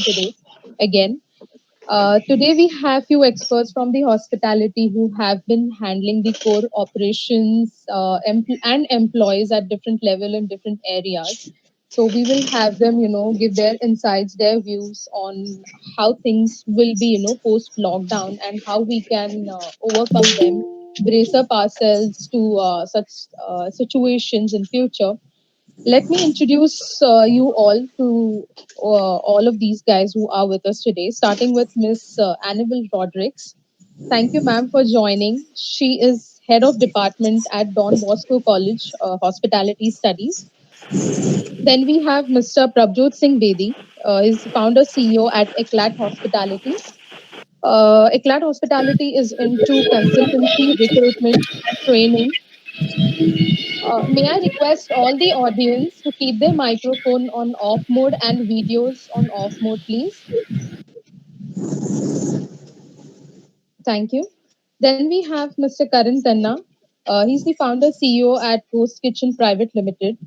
today again. Today we have few experts from the hospitality who have been handling the core operations and employees at different level in different areas. So we will have them, give their insights, their views on how things will be, post lockdown and how we can overcome them, brace up ourselves to such situations in future. Let me introduce you all to all of these guys who are with us today, starting with Miss Annabelle Rodrigues. Thank you, ma'am, for joining. She is head of department at Don Bosco College, Hospitality Studies. Then we have Mr. Prabjot Singh Bedi. He's founder CEO at Eclat Hospitality. Eclat Hospitality is into consultancy, recruitment, training. May I request all the audience to keep their microphone on off mode and videos on off mode, please? Thank you. Then we have Mr. Karan Tanna. He's the founder CEO at Ghost Kitchen Private Limited.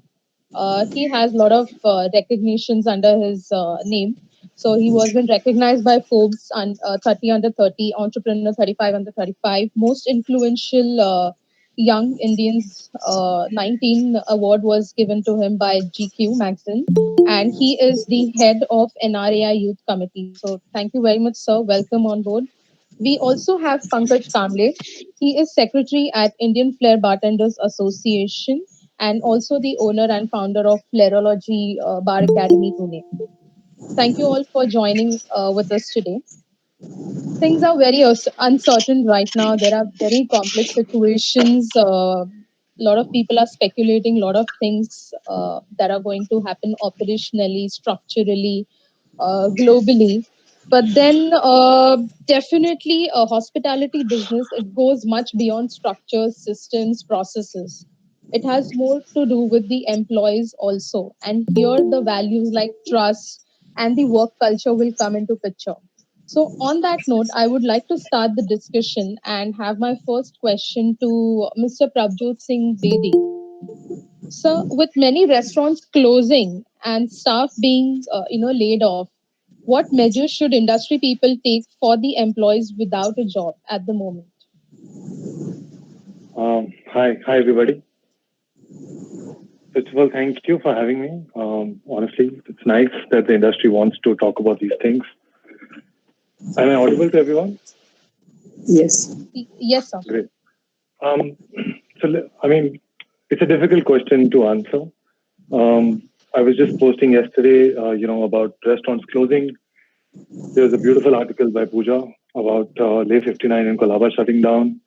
He has a lot of recognitions under his name. So he was been recognized by Forbes on 30 under 30, Entrepreneur 35 under 35, most influential young Indians. 19 award was given to him by GQ magazine, and he is the head of NRAI Youth Committee. So thank you very much, sir. Welcome on board. We also have Pankaj Kamble. He is secretary at Indian Flair Bartenders Association and also the owner and founder of Flairology Bar Academy, Pune. Thank you all for joining with us today. Things are very uncertain right now. There are very complex situations. A lot of people are speculating a lot of things that are going to happen operationally, structurally, globally. But then, definitely, a hospitality business, it goes much beyond structures, systems, processes. It has more to do with the employees also. And here, the values like trust and the work culture will come into picture. So, on that note, I would like to start the discussion and have my first question to Mr. Prabjot Singh Bedi. So, with many restaurants closing and staff being, laid off, what measures should industry people take for the employees without a job at the moment? Hi everybody. First of all, thank you for having me. Honestly, it's nice that the industry wants to talk about these things. Am I audible to everyone? Yes. Yes, sir. Great. It's a difficult question to answer. I was just posting yesterday, about restaurants closing. There was a beautiful article by Pooja about Leh 59 in Colaba shutting down.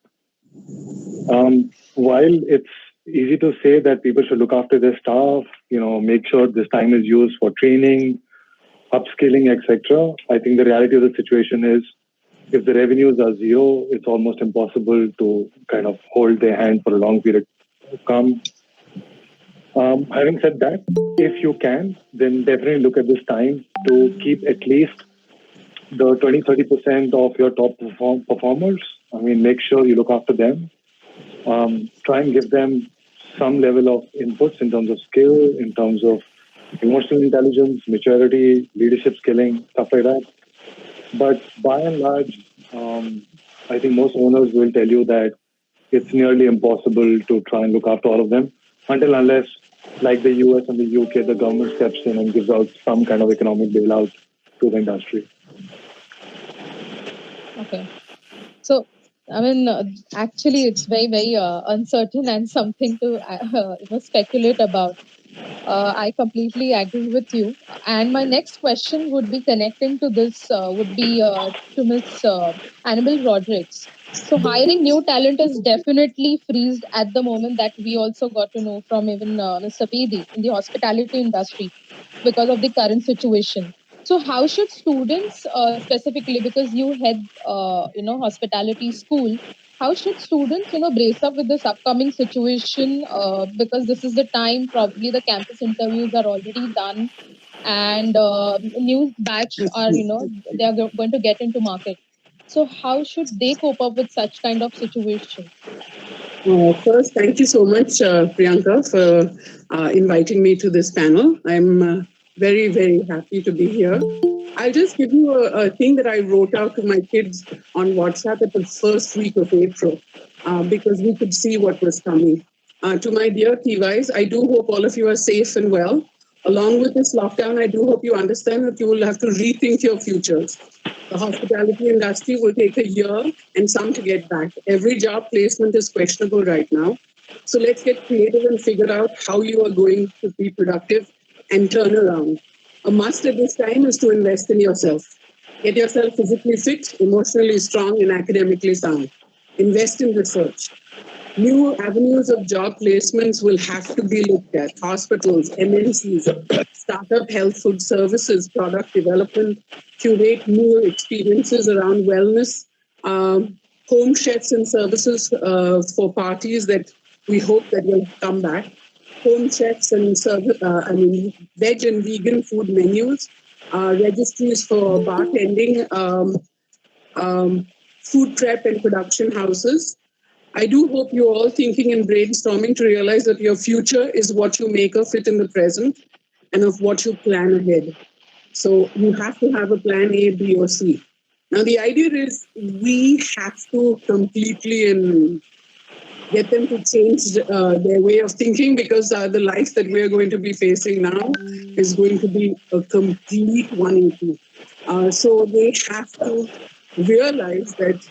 While it's easy to say that people should look after their staff, make sure this time is used for training, upskilling, etc. I think the reality of the situation is if the revenues are zero, it's almost impossible to kind of hold their hand for a long period to come. Having said that, if you can, then definitely look at this time to keep at least the 20-30% of your top performers. Make sure you look after them. Try and give them some level of inputs in terms of skill, in terms of emotional intelligence, maturity, leadership skilling, stuff like that. But by and large, I think most owners will tell you that it's nearly impossible to try and look after all of them unless, like the US and the UK, the government steps in and gives out some kind of economic bailout to the industry. Okay. So, actually, it's very, very uncertain and something to speculate about. I completely agree with you. And my next question would be connecting to this, would be to Ms. Annabelle Rodrigues. So hiring new talent is definitely freezed at the moment that we also got to know from even Mr. Bedi in the hospitality industry because of the current situation. So how should students specifically, because you head, hospitality school, how should students brace up with this upcoming situation because this is the time probably the campus interviews are already done and new batch are they are going to get into market, so how should they cope up with such kind of situation? First, thank you so much, Priyanka, for inviting me to this panel. I'm very, very happy to be here. I'll just give you a thing that I wrote out to my kids on WhatsApp at the first week of April because we could see what was coming. To my dear TYs, I do hope all of you are safe and well. Along with this lockdown, I do hope you understand that you will have to rethink your futures. The hospitality industry will take a year and some to get back. Every job placement is questionable right now. So let's get creative and figure out how you are going to be productive and turn around. A must at this time is to invest in yourself. Get yourself physically fit, emotionally strong, and academically sound. Invest in research. New avenues of job placements will have to be looked at. Hospitals, MNCs, startup health food services, product development, curate new experiences around wellness, home chefs and services for parties that we hope that will come back. Home chefs and veg and vegan food menus, registries for bartending, food prep and production houses. I do hope you're all thinking and brainstorming to realize that your future is what you make of it in the present and of what you plan ahead. So you have to have a plan A, B, or C. Now, the idea is we have to completely and get them to change their way of thinking because the life that we're going to be facing now is going to be a complete 180. So they have to realize that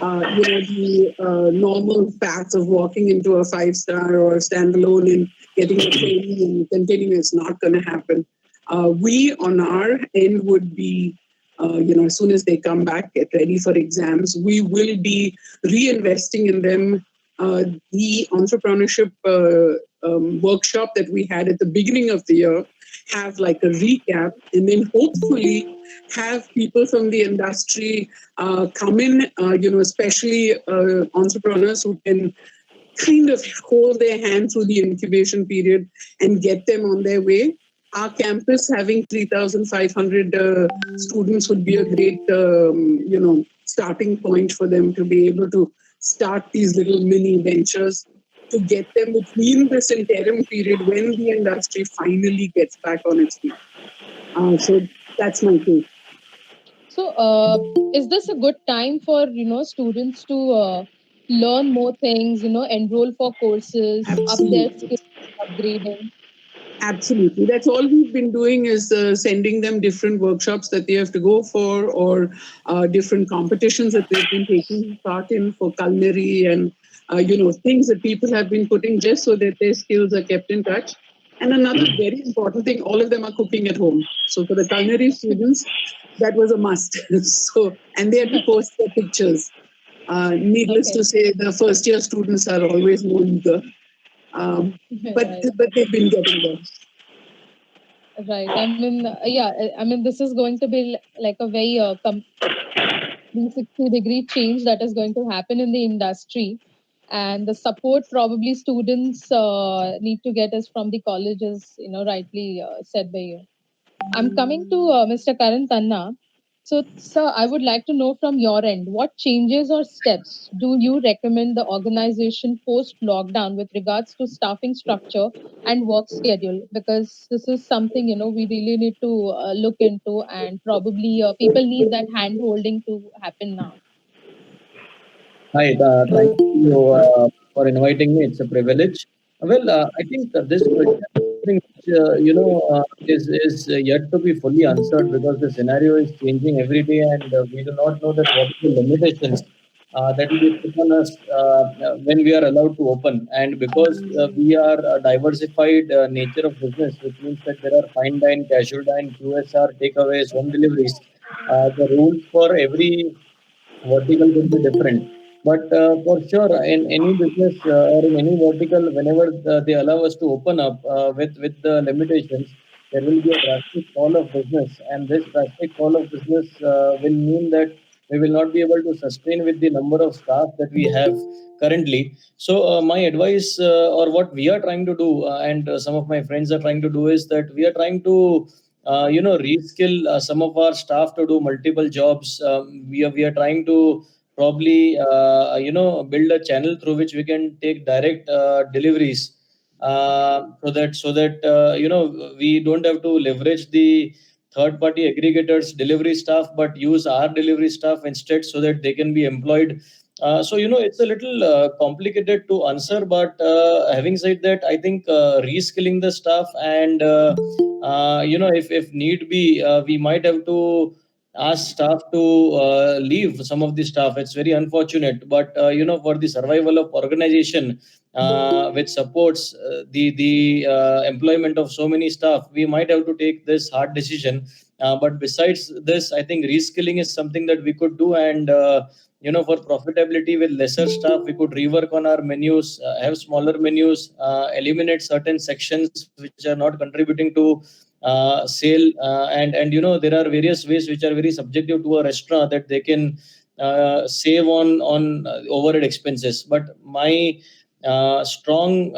the normal path of walking into a five-star or a standalone and getting the training and continuing is not going to happen. We on our end would be, as soon as they come back, get ready for exams, we will be reinvesting in them. The entrepreneurship workshop that we had at the beginning of the year, have like a recap, and then hopefully have people from the industry come in, especially entrepreneurs who can kind of hold their hand through the incubation period and get them on their way. Our campus having 3,500 students would be a great, starting point for them to be able to start these little mini ventures to get them between this interim period when the industry finally gets back on its feet. So that's my take. So, is this a good time for students to learn more things? Enroll for courses, up their Absolutely. skills, upgrading. Absolutely. That's all we've been doing is sending them different workshops that they have to go for or different competitions that they've been taking part in for culinary and, things that people have been putting just so that their skills are kept in touch. And another very important thing, all of them are cooking at home. So for the culinary students, that was a must. So, and they had to post their pictures. Needless Okay. to say, the first year students are always more eager. But Right. but they've been getting there. Right. I mean, yeah. I mean, this is going to be like a very 360-degree change that is going to happen in the industry, and the support probably students need to get is from the colleges. Rightly said by you. I'm coming to Mr. Karan Tanna. So, sir, I would like to know from your end, what changes or steps do you recommend the organization post lockdown with regards to staffing structure and work schedule? Because this is something we really need to look into, and probably people need that hand holding to happen now. Hi, thank you for inviting me. It's a privilege. Well, I think this question is something which, is yet to be fully answered because the scenario is changing every day, and we do not know that what are the limitations that will be put on us when we are allowed to open. And because we are a diversified nature of business, which means that there are fine dine, casual dine, QSR, takeaways, home deliveries. The rules for every vertical could be different. But for sure, in any business or in any vertical, whenever they allow us to open up with the limitations, there will be a drastic fall of business, and this drastic fall of business will mean that we will not be able to sustain with the number of staff that we have currently. So, my advice or what we are trying to do, and some of my friends are trying to do, is that we are trying to reskill some of our staff to do multiple jobs. We are trying to probably build a channel through which we can take direct deliveries, so that we don't have to leverage the third-party aggregators delivery staff, but use our delivery staff instead so that they can be employed. So it's a little complicated to answer, but having said that, I think reskilling the staff and if need be, we might have to ask staff to leave some of the staff. It's very unfortunate, but for the survival of organization, which supports the employment of so many staff, we might have to take this hard decision. But besides this, I think reskilling is something that we could do, and for profitability with lesser staff, we could rework on our menus, have smaller menus, eliminate certain sections which are not contributing to sale, and there are various ways which are very subjective to a restaurant that they can save on overhead expenses. But my strong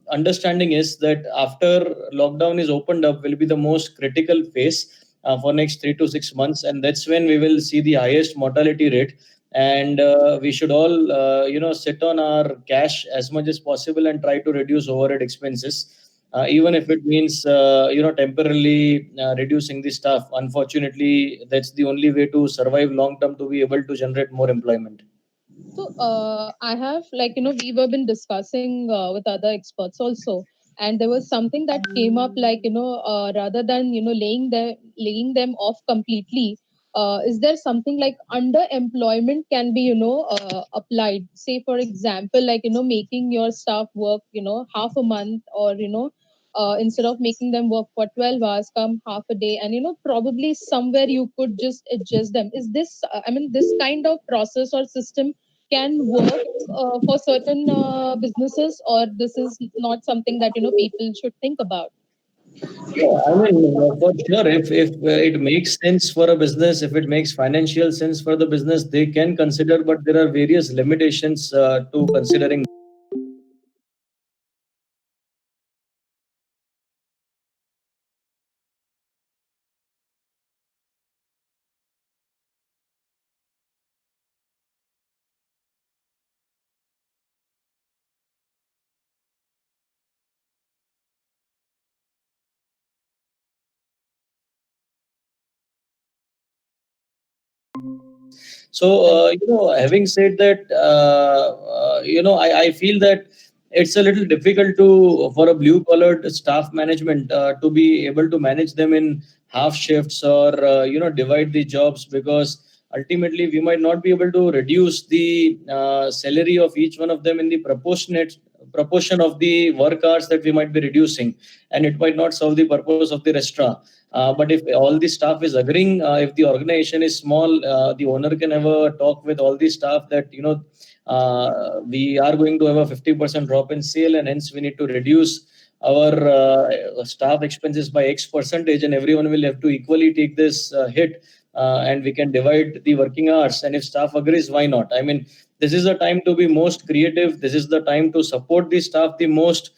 understanding is that after lockdown is opened up will be the most critical phase for next 3 to 6 months, and that's when we will see the highest mortality rate. And we should all sit on our cash as much as possible and try to reduce overhead expenses, even if it means temporarily reducing the staff. Unfortunately, that's the only way to survive long term, to be able to generate more employment. So I have, like, we were been discussing with other experts also, and there was something that came up, like, rather than laying them off completely, is there something like underemployment can be applied? Say for example, like, making your staff work half a month, or instead of making them work for 12 hours, come half a day, and probably somewhere you could just adjust them. Is this I mean, this kind of process or system can work for certain businesses, or this is not something that people should think about? Yeah, I mean, for sure, if it makes sense for a business, if it makes financial sense for the business, they can consider. But there are various limitations to considering. So, having said that, I feel that it's a little difficult to for a blue collared staff management to be able to manage them in half shifts, or divide the jobs, because ultimately we might not be able to reduce the salary of each one of them in the proportionate proportion of the work hours that we might be reducing, and it might not serve the purpose of the restaurant. But if all the staff is agreeing, if the organization is small, the owner can have a talk with all the staff that we are going to have a 50% drop in sale, and hence we need to reduce our staff expenses by X percentage, and everyone will have to equally take this hit, and we can divide the working hours. And if staff agrees, why not? I mean, this is the time to be most creative. This is the time to support the staff the most.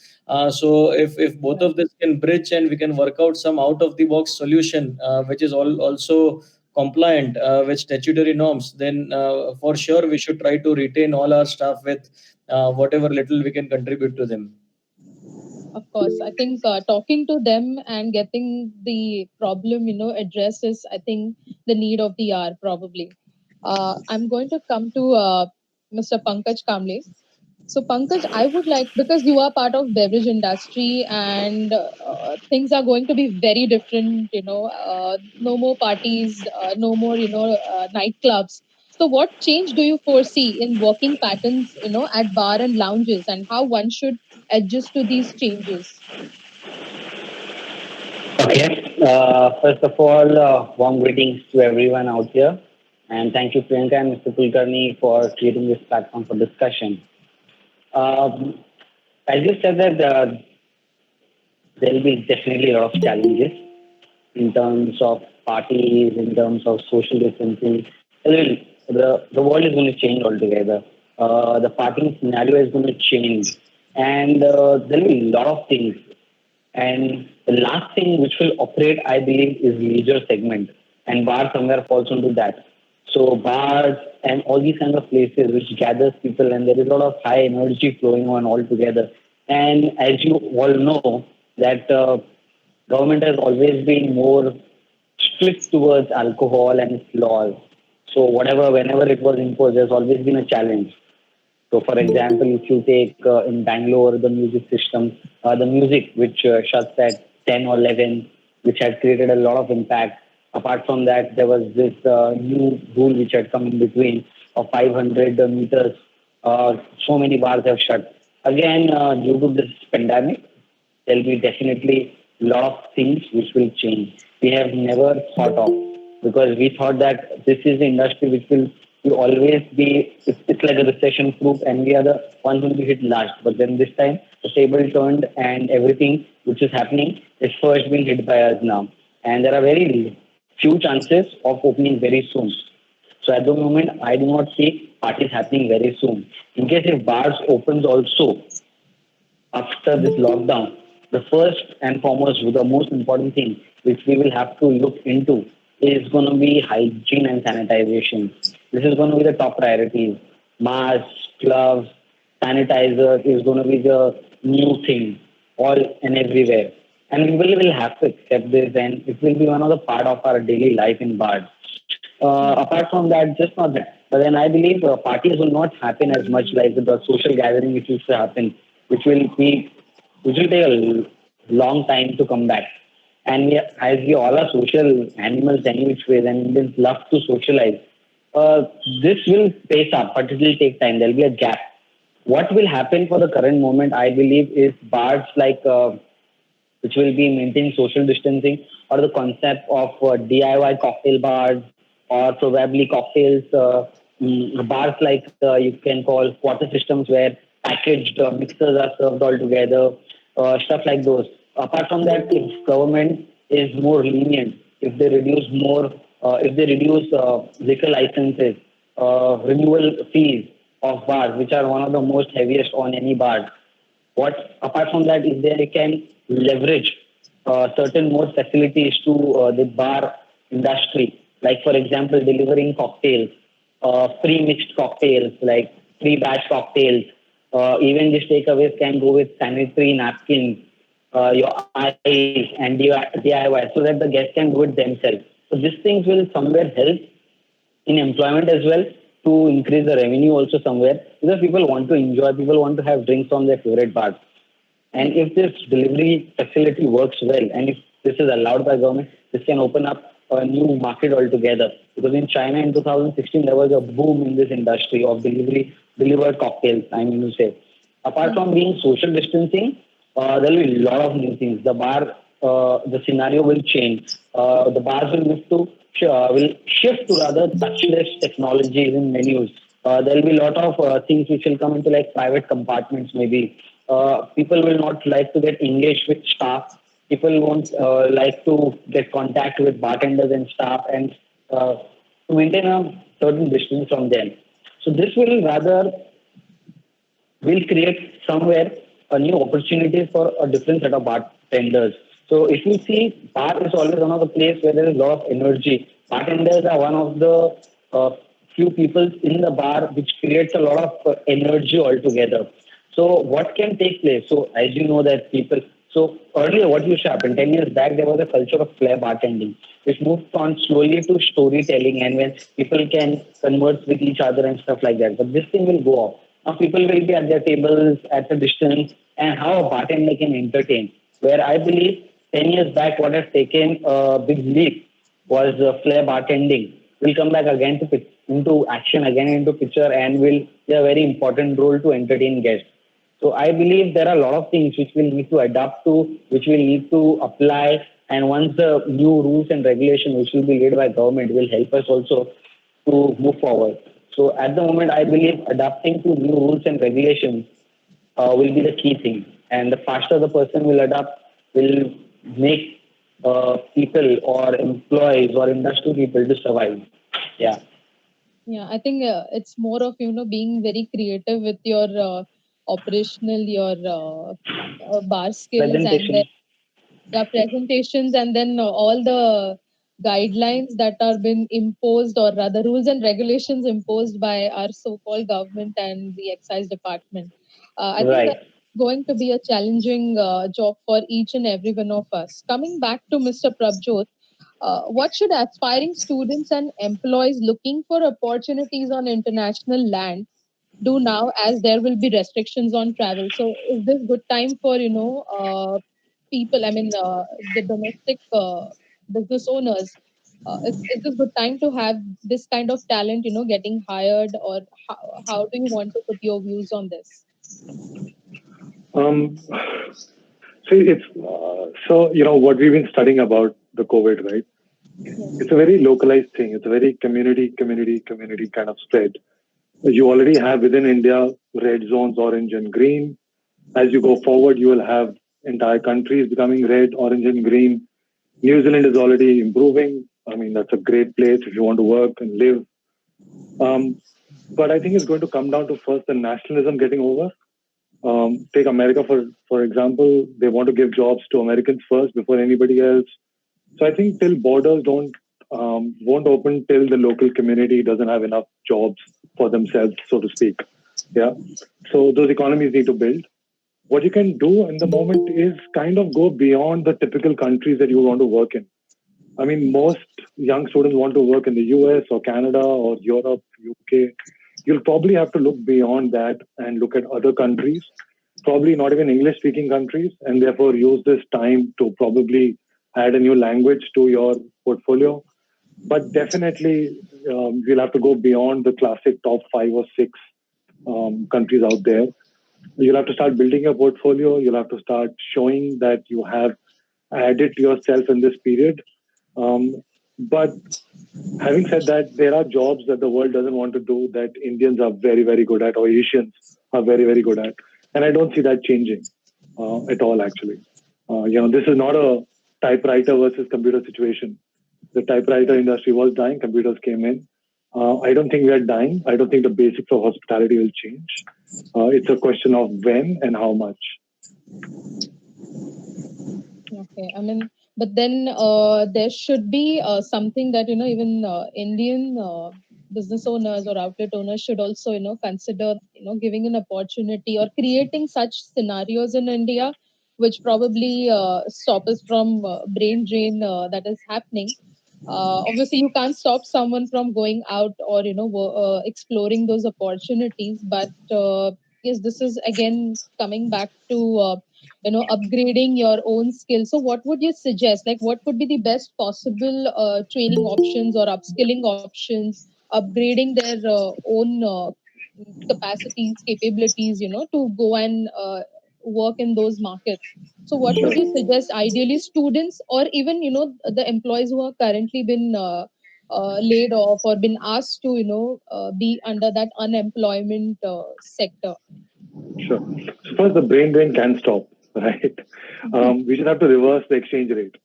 So if both of this can bridge, and we can work out some out of the box solution, which is also compliant with statutory norms, then for sure we should try to retain all our staff with whatever little we can contribute to them. Of course, I think talking to them and getting the problem addressed is, I think, the need of the hour, probably. I'm going to come to Mr. Pankaj Kamble. So Pankaj, I would like, because you are part of beverage industry, and things are going to be very different. No more parties, no more nightclubs. So what change do you foresee in working patterns at bar and lounges, and how one should adjust to these changes? Okay. First of all, warm greetings to everyone out here. And thank you, Priyanka and Mr. Kulkarni, for creating this platform for discussion. Um, as you said that there will be definitely a lot of challenges in terms of parties, in terms of social distancing. I mean, the world is going to change altogether. The partying scenario is going to change. And there will be a lot of things. And the last thing which will operate, I believe, is leisure segment, and bar somewhere falls into that. So bars and all these kind of places which gathers people, and there is a lot of high energy flowing on all together. And as you all know, that government has always been more flipped towards alcohol and its laws. So whatever, whenever it was imposed, there's always been a challenge. So, for example, if you take in Bangalore the music system, the music which shuts at 10 or 11, which had created a lot of impact. Apart from that, there was this new rule which had come in between of 500 meters. So many bars have shut. Again, due to this pandemic, there'll be definitely a lot of things which will change. We have never thought of because we thought that this is the industry which will always be it's like a recession proof and we are the ones who will be hit last. But then this time the table turned and everything which is happening is first being hit by us now. And there are very few chances of opening very soon. So at the moment I do not see parties happening very soon. In case if bars opens also after this lockdown, the first and foremost, the most important thing which we will have to look into is going to be hygiene and sanitization. This is going to be the top priorities. Masks, gloves, sanitizer is going to be the new thing, all and everywhere. And will have to accept this, and it will be one of the part of our daily life in bars. Apart from that, just not that. But then I believe parties will not happen as much like the social gathering which used to happen, which will be which will take a long time to come back. And as we all are social animals any which way, and Indians love to socialize. This will pace up, but it will take time. There'll be a gap. What will happen for the current moment, I believe, is bars like which will be maintaining social distancing, or the concept of DIY cocktail bars, or probably cocktails bars like you can call quarter systems where packaged mixers are served all together, stuff like those. Apart from that, if government is more lenient, if they reduce liquor licenses, renewal fees of bars, which are one of the most heaviest on any bar, what apart from that, if they can leverage certain more facilities to the bar industry, like for example, delivering cocktails, pre-mixed cocktails, like pre-batch cocktails. Even these takeaways can go with sanitary napkins, your eyes, and DIY, so that the guests can do it themselves. So these things will somewhere help in employment as well to increase the revenue also somewhere because people want to enjoy, people want to have drinks from their favorite bars. And if this delivery facility works well, and if this is allowed by government, this can open up a new market altogether. Because in China in 2016, there was a boom in this industry of delivered cocktails, I mean to say. Apart from being social distancing, there will be a lot of new things. The scenario will change. The bars will will shift to rather touchless technologies in menus. There will be a lot of things which will come into like private compartments maybe. People will not like to get engaged with staff. People won't like to get contact with bartenders and staff and to maintain a certain distance from them. So this will create somewhere a new opportunity for a different set of bartenders. So if you see, bar is always one of the place where there is a lot of energy. Bartenders are one of the few people in the bar which creates a lot of energy altogether. So what can take place? So as you know that people, so earlier what used to happen, 10 years back, there was a culture of flair bartending, which moved on slowly to storytelling and when people can converse with each other and stuff like that. But this thing will go off. Now people will be at their tables at a distance and how a bartender can entertain. Where I believe 10 years back, what has taken a big leap was flair bartending. Will come back again into action, again into picture, and will play a very important role to entertain guests. So I believe there are a lot of things which we'll need to adapt to, which we'll need to apply. And once the new rules and regulations, which will be laid by government, will help us also to move forward. So at the moment, I believe adapting to new rules and regulations will be the key thing. And the faster the person will adapt, will make people or employees or industry people to survive. Yeah. Yeah, I think it's more of being very creative with your operational, your bar skills, and then Presentation. yeah, presentations, and then all the guidelines that are been imposed, or rather rules and regulations imposed by our so-called government and the excise department. I think Right. that's going to be a challenging job for each and every one of us. Coming back to Mr. Prabjot, What should aspiring students and employees looking for opportunities on international land do now, as there will be restrictions on travel? So, is this good time for people? I mean, the domestic business owners. Is this good time to have this kind of talent, getting hired, or how do you want to put your views on this? Um, See, it's so what we've been studying about the COVID, right? It's Yes. a very localized thing. It's a very community kind of spread. You already have within India red zones, orange and green. As you go forward, you will have entire countries becoming red, orange, and green. New Zealand is already improving. I mean, that's a great place if you want to work and live. Um, but I think it's going to come down to first the nationalism getting over. Take America for example. They want to give jobs to Americans first before anybody else. So I think till borders don't won't open till the local community doesn't have enough jobs for themselves, so to speak. Yeah. So those economies need to build. What you can do in the moment is kind of go beyond the typical countries that you want to work in. I mean, most young students want to work in the US or Canada or Europe, UK. You'll probably have to look beyond that and look at other countries, probably not even English speaking countries, and therefore use this time to probably add a new language to your portfolio. But definitely, you'll have to go beyond the classic top 5 or 6 countries out there. You'll have to start building a portfolio. You'll have to start showing that you have added to yourself in this period. But having said that, there are jobs that the world doesn't want to do that Indians are very, very good at, or Asians are very, very good at. And I don't see that changing at all, actually. This is not a typewriter versus computer situation. The typewriter industry was dying, computers came in. I don't think we are dying. I don't think the basics of hospitality will change. It's a question of when and how much. Okay, I mean, but then there should be something that even Indian business owners or outlet owners should also consider giving an opportunity or creating such scenarios in India, which probably stop us from brain drain that is happening. Obviously, you can't stop someone from going out or exploring those opportunities, but yes, this is again coming back to upgrading your own skills. So what would you suggest, like what would be the best possible training options or upskilling options, upgrading their own capacities, capabilities, to go and work in those markets? So what would Sure. you suggest, ideally students or even the employees who are currently been laid off or been asked to be under that unemployment sector? Sure. So first, the brain drain can stop, right? We just have to reverse the exchange rate.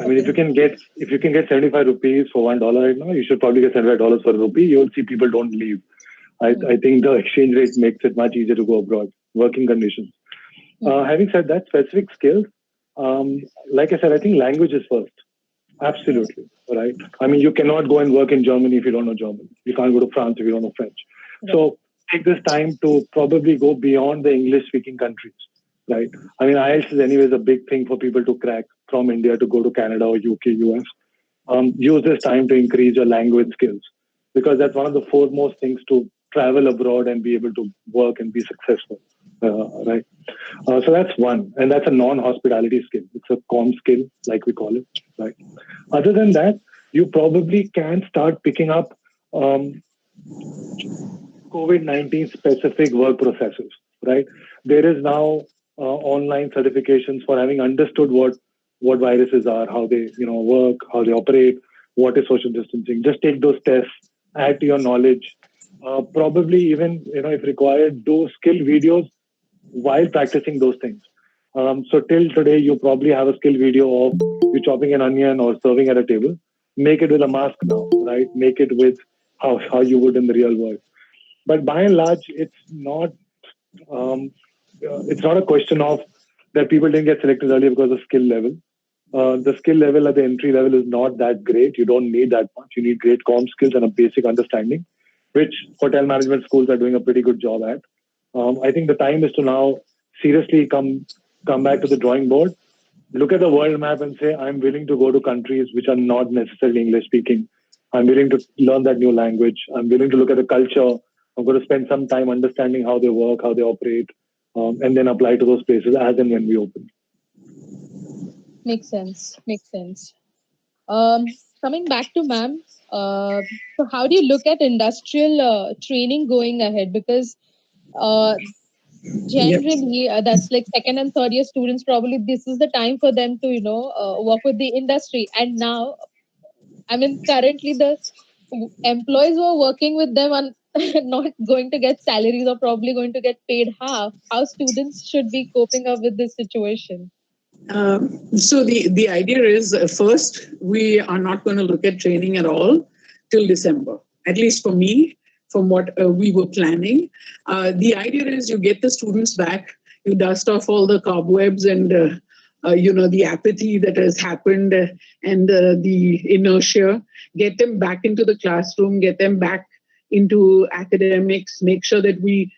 I mean, Okay. if you can get 75 rupees for $1 right now, you should probably get $75 for a rupee. You will see people don't leave. I think the exchange rate makes it much easier to go abroad. Working conditions. Having said that, specific skills, like I said, I think language is first. Absolutely, right? I mean, you cannot go and work in Germany if you don't know German. You can't go to France if you don't know French. Right. So take this time to probably go beyond the English-speaking countries, right? I mean, IELTS is anyways a big thing for people to crack from India to go to Canada or UK, US. Use this time to increase your language skills because that's one of the foremost things to travel abroad and be able to work and be successful, right? So that's one, and that's a non-hospitality skill. It's a com skill, like we call it, right? Other than that, you probably can start picking up um, COVID-19 specific work processes, right? There is now online certifications for having understood what viruses are, how they work, how they operate, what is social distancing. Just take those tests, add to your knowledge. Probably even if required, do skill videos while practicing those things. So till today, you probably have a skill video of you chopping an onion or serving at a table. Make it with a mask now, right? Make it with how you would in the real world. But by and large, um, it's not a question of that people didn't get selected earlier because of skill level. The skill level at the entry level is not that great. You don't need that much. You need great comm skills and a basic understanding, which hotel management schools are doing a pretty good job at. I think the time is to now seriously come back to the drawing board look at the world map and say, I'm willing to go to countries which are not necessarily English speaking. I'm willing to learn that new language. I'm willing to look at the culture. I'm going to spend some time understanding how they work, how they operate, and then apply to those places as and when we open. Makes sense. Makes sense. Coming back to ma'am, so how do you look at industrial training going ahead? Because uh, Yeah. generally, that's like second and third year students. Probably this is the time for them to work with the industry. And now, I mean, currently the employees who are working with them are not going to get salaries or probably going to get paid half. How students should be coping up with this situation? So the idea is first we are not going to look at training at all till December. At least for me, from what we were planning, the idea is you get the students back, you dust off all the cobwebs and the apathy that has happened and the inertia. Get them back into the classroom, get them back into academics. Make sure that we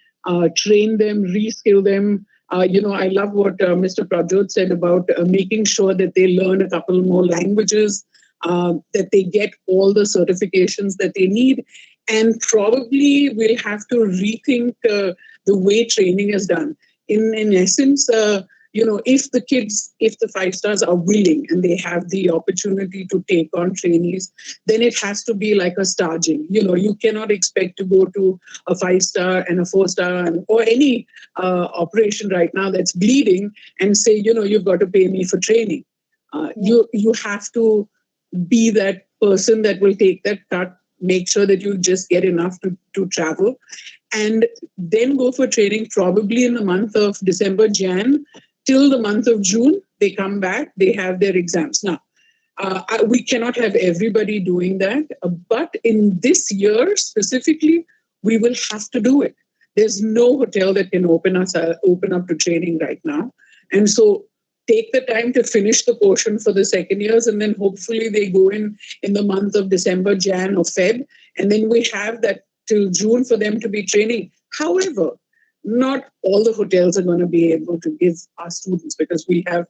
train them, reskill them, I love what Mr. Prajot said about making sure that they learn a couple more languages, that they get all the certifications that they need. And probably we'll have to rethink the way training is done. In essence, if the five stars are willing and they have the opportunity to take on trainees, then it has to be like a staging. You cannot expect to go to a 5 star and a 4 star or any operation right now that's bleeding and say, you've got to pay me for training. You have to be that person that will take that cut, make sure that you just get enough to travel, and then go for training probably in the month of December, Jan, till the month of June. They come back, they have their exams. Now, we cannot have everybody doing that, but in this year specifically, we will have to do it. There's no hotel that can open up to training right now, and so take the time to finish the portion for the second years, and then hopefully they go in the month of December, Jan, or Feb, and then we have that till June for them to be training. However, not all the hotels are going to be able to give our students, because we have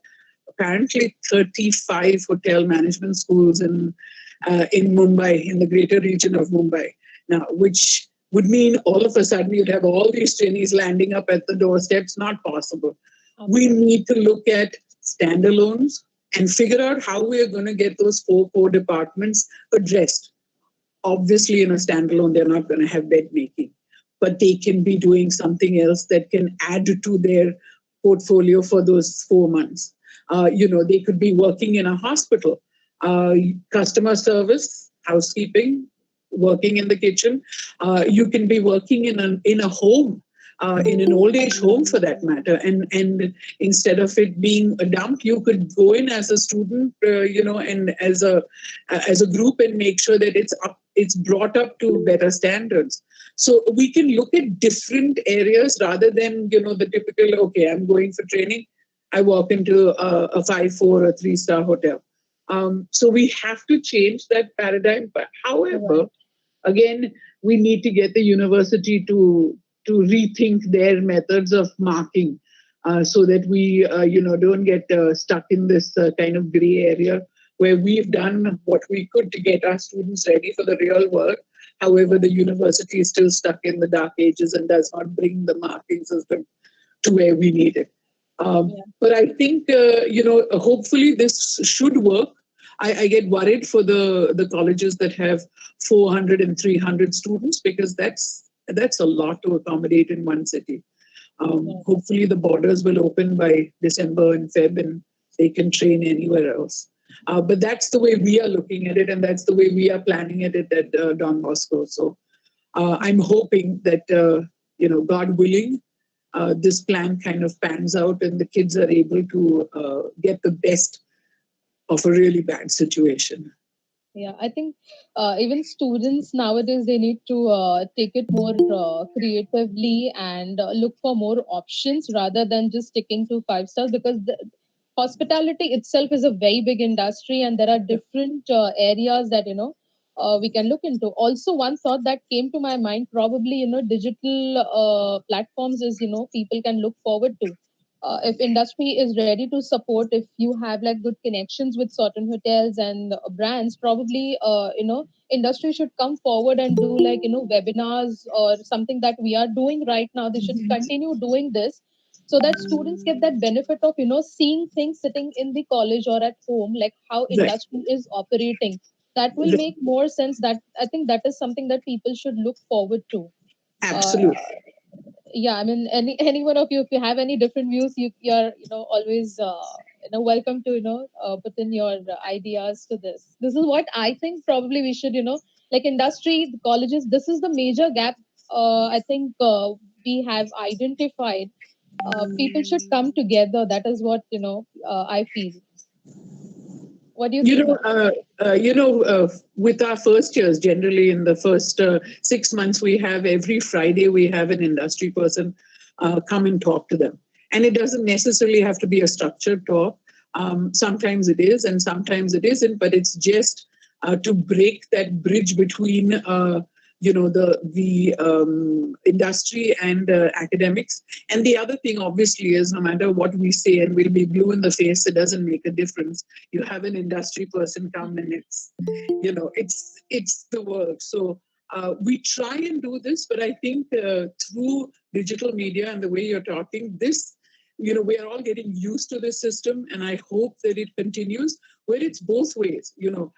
apparently 35 hotel management schools in Mumbai, in the greater region of Mumbai. Now, which would mean all of a sudden you'd have all these trainees landing up at the doorsteps. Not possible. We need to look at standalones and figure out how we are going to get those four core departments addressed. Obviously, in a standalone, they're not going to have bed making, but they can be doing something else that can add to their portfolio for those 4 months. They could be working in a hospital, customer service, housekeeping, working in the kitchen. You can be working in a home, in an old age home for that matter, and instead of it being a dump, you could go in as a student, and as a group, and make sure that it's brought up to better standards. So we can look at different areas rather than the typical, okay, I'm going for training, I walk into a 5-4 or 3-star hotel. So we have to change that paradigm. But however, again, we need to get the university to rethink their methods of marking, so that we don't get stuck in this kind of gray area where we've done what we could to get our students ready for the real world. However, the university is still stuck in the dark ages and does not bring the marking system to where we need it. But I think, hopefully this should work. I get worried for the colleges that have 400 and 300 students, because that's a lot to accommodate in one city. Hopefully the borders will open by December and Feb, and they can train anywhere else. But that's the way we are looking at it, and that's the way we are planning it at Don Bosco. So I'm hoping that, God willing, this plan kind of pans out and the kids are able to get the best of a really bad situation. Yeah, I think even students nowadays they need to take it more creatively and look for more options rather than just sticking to 5 stars, because the hospitality itself is a very big industry and there are different areas that we can look into. Also, one thought that came to my mind, probably digital platforms is people can look forward to. if industry is ready to support, if you have like good connections with certain hotels and brands, probably industry should come forward and do like webinars or something that we are doing right now. They should continue doing this so that students get that benefit of seeing things sitting in the college or at home, like how Right. industry is operating. That will Right. make more sense. That I think that is something that people should look forward to. uh, Absolutely. yeah, I mean, any one of you, if you have any different views, you're always welcome to put in your ideas to this. This is what I think. Probably we should like industry, the colleges, this is the major gap. I think we have identified. People should come together. That is what I feel. What do you You feel, know, ma'am? with our first years, generally in the first 6 months, we have every Friday we have an industry person come and talk to them, and it doesn't necessarily have to be a structured talk. Sometimes it is, and sometimes it isn't. But it's just to break that bridge between the industry and academics. And the other thing, obviously, is no matter what we say, and we'll be blue in the face, it doesn't make a difference. You have an industry person come, and it's the work. So we try and do this, but I think through digital media and the way you're talking, this we are all getting used to this system, and I hope that it continues where it's both ways. You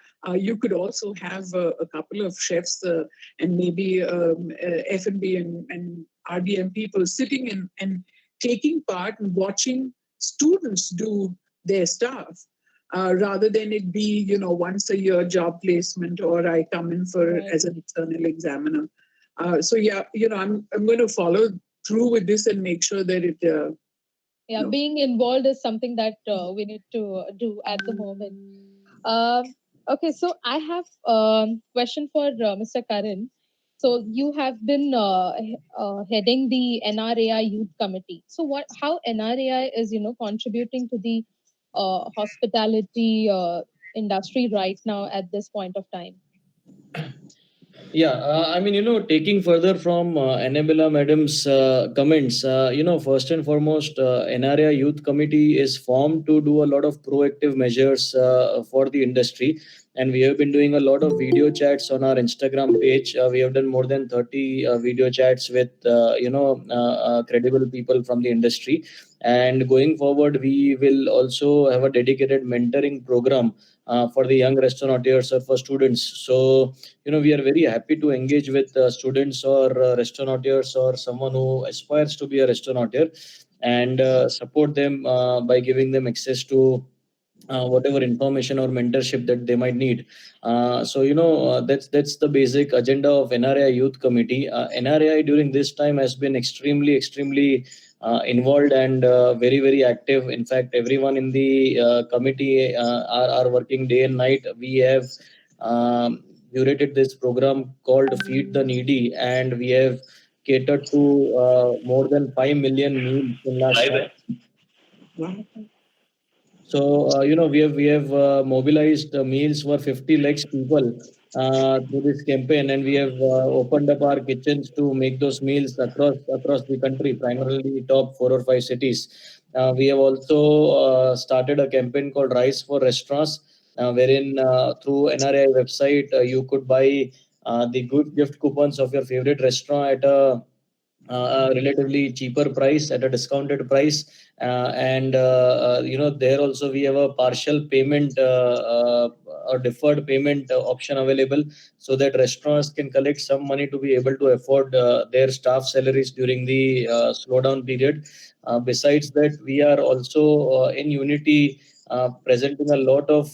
could also have a couple of chefs and maybe F&B and RDM people sitting and taking part and watching students do their stuff, rather than it be once a year job placement, or I come in for Right. as an external examiner. So yeah, I'm going to follow through with this and make sure that it Yeah, no. being involved is something that we need to do at the moment. Okay, so I have question for Mr. Karan. So you have been heading the NRAI Youth Committee. So how NRAI is contributing to the hospitality industry right now at this point of time? Yeah, I mean, taking further from Annabella Madam's comments, first and foremost, NRA Youth Committee is formed to do a lot of proactive measures for the industry. And we have been doing a lot of video chats on our Instagram page. We have done more than 30 video chats with, credible people from the industry. And going forward, we will also have a dedicated mentoring program for the young restaurateurs or for students. So, we are very happy to engage with students or restaurateurs or someone who aspires to be a restaurateur, and support them by giving them access to whatever information or mentorship that they might need. That's the basic agenda of NRAI Youth Committee. NRAI during this time has been extremely involved and very very active. In fact, everyone in the committee are working day and night. We have curated this program called Feed the Needy, and we have catered to more than 5 million meals in last 5. So we have mobilized meals for 50 lakhs people through this campaign, and we have opened up our kitchens to make those meals across the country, primarily top 4 or 5 cities. We have also started a campaign called Rice for Restaurants, wherein through NRI website you could buy the good gift coupons of your favorite restaurant at a relatively cheaper price, at a discounted price. And there also we have a partial payment or deferred payment option available, so that restaurants can collect some money to be able to afford their staff salaries during the slowdown period. Besides that, we are also in Unity presenting a lot of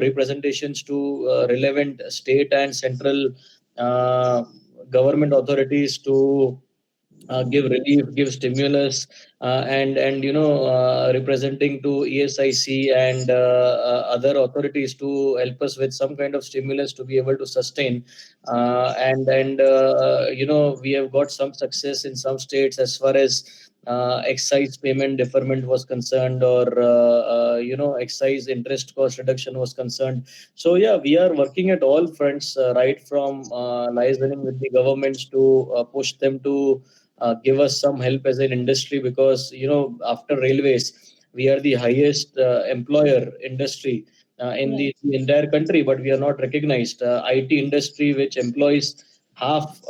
representations to relevant state and central uh, government authorities to give relief, give stimulus, and representing to ESIC and other authorities to help us with some kind of stimulus to be able to sustain. We have got some success in some states as far as excise payment deferment was concerned, or excise interest cost reduction was concerned. So yeah, we are working at all fronts, right from liaising with the governments to push them to give us some help as an industry, because because after railways, we are the highest employer industry in Right. the entire country, but we are not recognized. IT industry, which employs half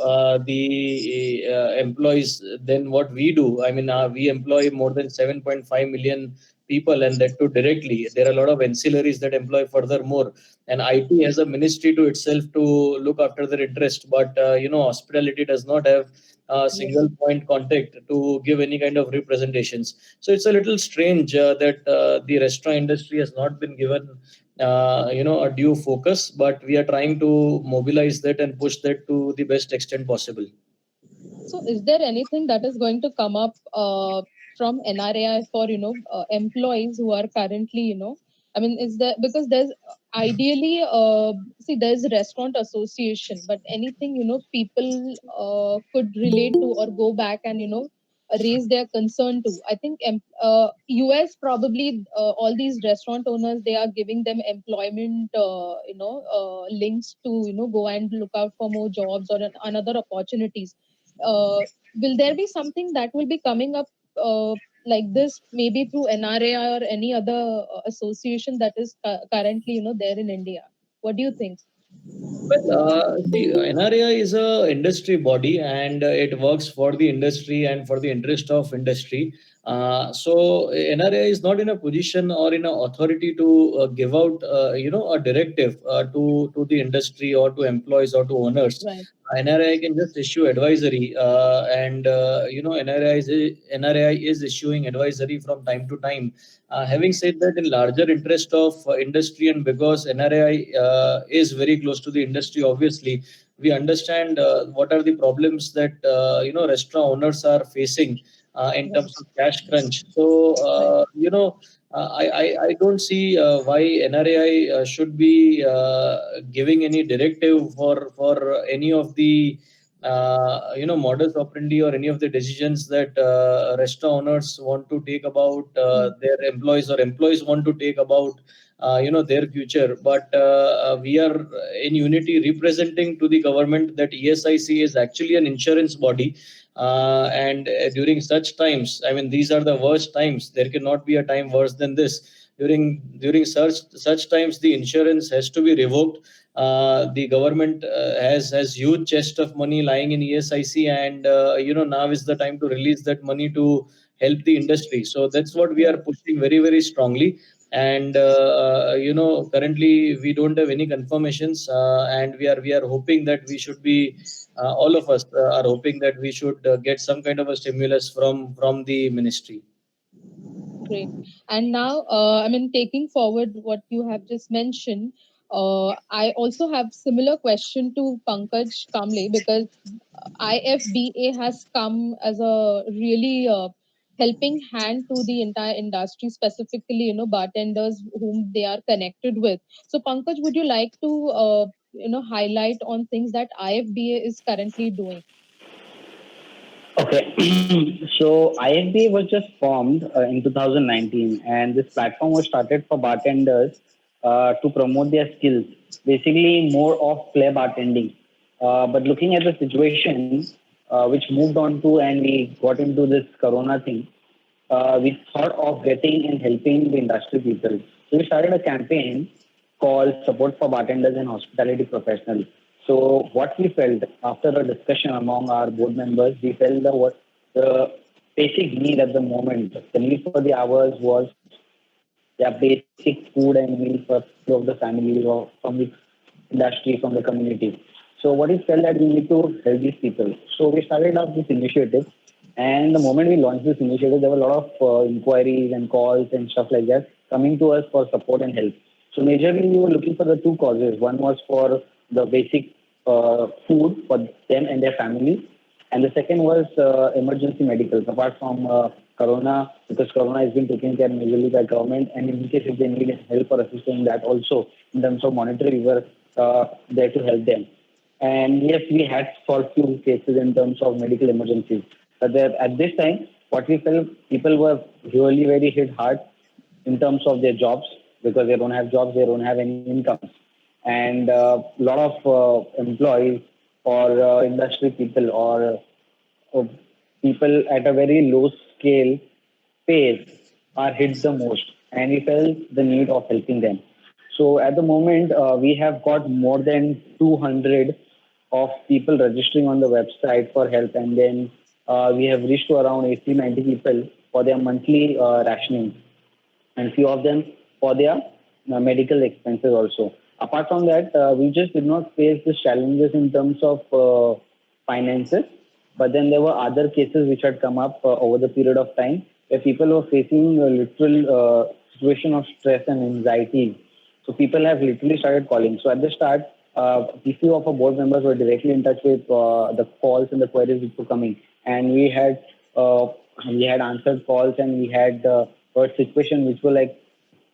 the employees than what we do. I mean, we employ more than 7.5 million people, and that too directly. There are a lot of ancillaries that employ furthermore, and IT has a ministry to itself to look after their interest. But hospitality does not have a Yes. single point contact to give any kind of representations. So it's a little strange that the restaurant industry has not been given a due focus, but we are trying to mobilize that and push that to the best extent possible. So, is there anything that is going to come up from NRAI for employees who are currently I mean, is there, because there's ideally see, there's a restaurant association, but anything people could relate to or go back and raise their concern to. I think US probably all these restaurant owners, they are giving them employment links to go and look out for more jobs or another opportunities. uh, will there be something that will be coming up like this, maybe through NRA or any other association that is currently there in India? What do you think? Well, see, NRAI is a industry body, and it works for the industry and for the interest of industry. So NRAI is not in a position or in an authority to give out, a directive to the industry or to employees or to owners. Right. NRAI can just issue advisory, and NRAI is issuing advisory from time to time. Having said that, in larger interest of industry, and because NRI is very close to the industry, obviously we understand what are the problems that restaurant owners are facing in Right. terms of cash crunch. So Right. I don't see why NRAI should be giving any directive for any of the modus operandi or any of the decisions that restaurant owners want to take about Mm. their employees, or employees want to take about their future. But we are in unity representing to the government that ESIC is actually an insurance body, and during such times, I mean, these are the worst times. There cannot be a time worse than this. During such times, the insurance has to be revoked. The government has huge chest of money lying in ESIC, and now is the time to release that money to help the industry. So that's what we are Right. pushing very, very strongly. And currently we don't have any confirmations, and we are hoping that we should be all of us are hoping that we should get some kind of a stimulus from the ministry. Great. And now, I mean, taking forward what you have just mentioned, I also have similar question to Pankaj Kamble, because IFBA has come as a really helping hand to the entire industry, specifically, bartenders whom they are connected with. So, Pankaj, would you like to, highlight on things that IFBA is currently doing? Okay, so IFBA was just formed in 2019, and this platform was started for bartenders to promote their skills, basically more of flair bartending. But looking at the situation, which moved on to and we got into this Corona thing, we thought of getting and helping the industry people. So we started a campaign called Support for Bartenders and Hospitality Professionals. So what we felt after a discussion among our board members, we felt that what the basic need at the moment, the need for the hours was their basic food and meals for few of the families or from the industry, from the community. So what we felt that we need to help these people. So we started up this initiative, and the moment we launched this initiative, there were a lot of inquiries and calls and stuff like that coming to us for support and help. So majorly we were looking for the two causes. One was for the basic food for them and their family, and the second was emergency medicals, apart from Corona, because Corona has been taken care majorly by government. And in case if they need help or assistance in that also, in terms of monetary, we were there to help them. And yes, we had solved few cases in terms of medical emergencies. But there, at this time, what we felt, people were really very hit hard in terms of their jobs, because they don't have jobs, they don't have any incomes. And a lot of employees or industry people or people at a very low scale phase are hit the most, and we felt the need of helping them. So at the moment, we have got more than 200 of people registering on the website for help, and then we have reached to around 80, 90 people for their monthly rationing, and few of them for their medical expenses also. Apart from that, we just did not face the challenges in terms of finances, but then there were other cases which had come up over the period of time where people were facing a literal situation of stress and anxiety. So people have literally started calling. So at the start, a few of our board members were directly in touch with the calls and the queries which were coming, and uh, we had answered calls, and we had heard situations which were like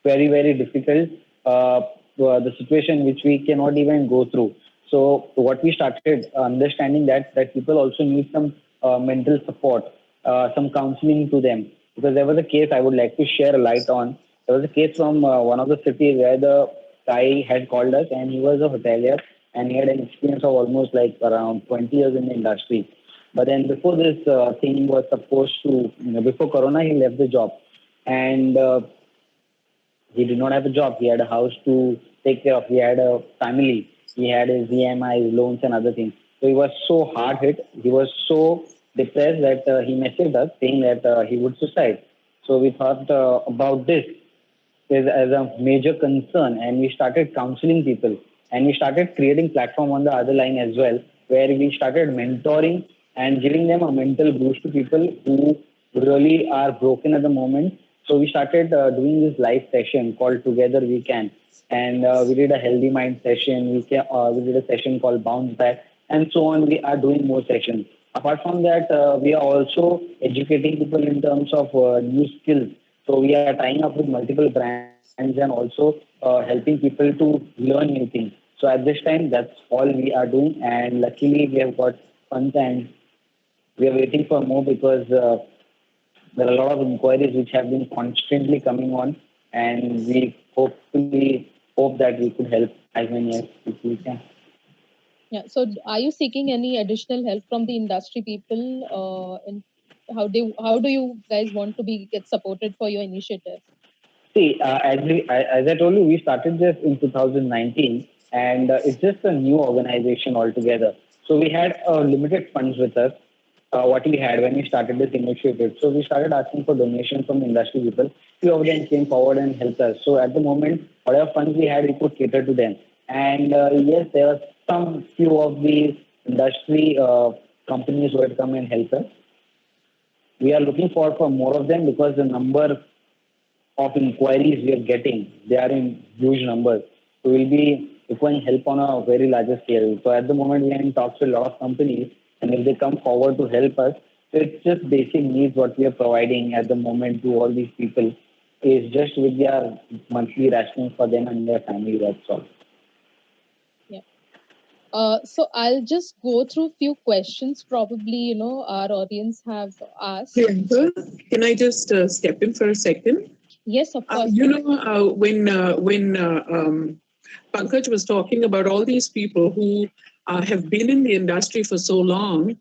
very difficult, the situation which we cannot even go through. So what we started understanding that people also need some mental support, some counseling to them, because there was a case I would like to share a light on. There was a case from one of the cities where the guy had called us, and he was a hotelier, and he had an experience of almost like around 20 years in the industry. But then before this thing was supposed to, before Corona, he left the job, and he did not have a job. He had a house to take care of. He had a family. He had his EMIs, loans, and other things. So he was so hard hit. He was so depressed that he messaged us saying that he would suicide. So we thought about this as a major concern, and we started counseling people, and we started creating platform on the other line as well, where we started mentoring and giving them a mental boost to people who really are broken at the moment. So we started doing this live session called Together We Can, and we did a healthy mind session. We did a session called Bounce Back, and so on. We are doing more sessions. Apart from that, we are also educating people in terms of new skills. So we are tying up with multiple brands and also helping people to learn new things. So at this time, that's all we are doing, and luckily we have got funds, and we are waiting for more because there are a lot of inquiries which have been constantly coming on, and we hopefully hope that we could help as many as we can. Yeah. So, are you seeking any additional help from the industry people? And how do you guys want to be get supported for your initiative? See, as I told you, we started this in 2019, and it's just a new organization altogether. So we had limited funds with us, what we had when we started this initiative. So we started asking for donations from industry people. Few of them came forward and helped us. So at the moment, whatever funds we had, we could cater to them. And yes, there are some few of the industry companies who had come and helped us. We are looking forward for more of them because the number of inquiries we are getting, they are in huge numbers. So we'll be requiring help on a very larger scale. So at the moment, we are in talks with a lot of companies, and if they come forward to help us, so it's just basic needs what we are providing at the moment to all these people is just with their monthly rationing for them and their family. That's all. Yeah. So I'll just go through few questions. Probably, our audience have asked. Priyanka, can I just step in for a second? Yes, of course. When Pankaj was talking about all these people who have been in the industry for so long,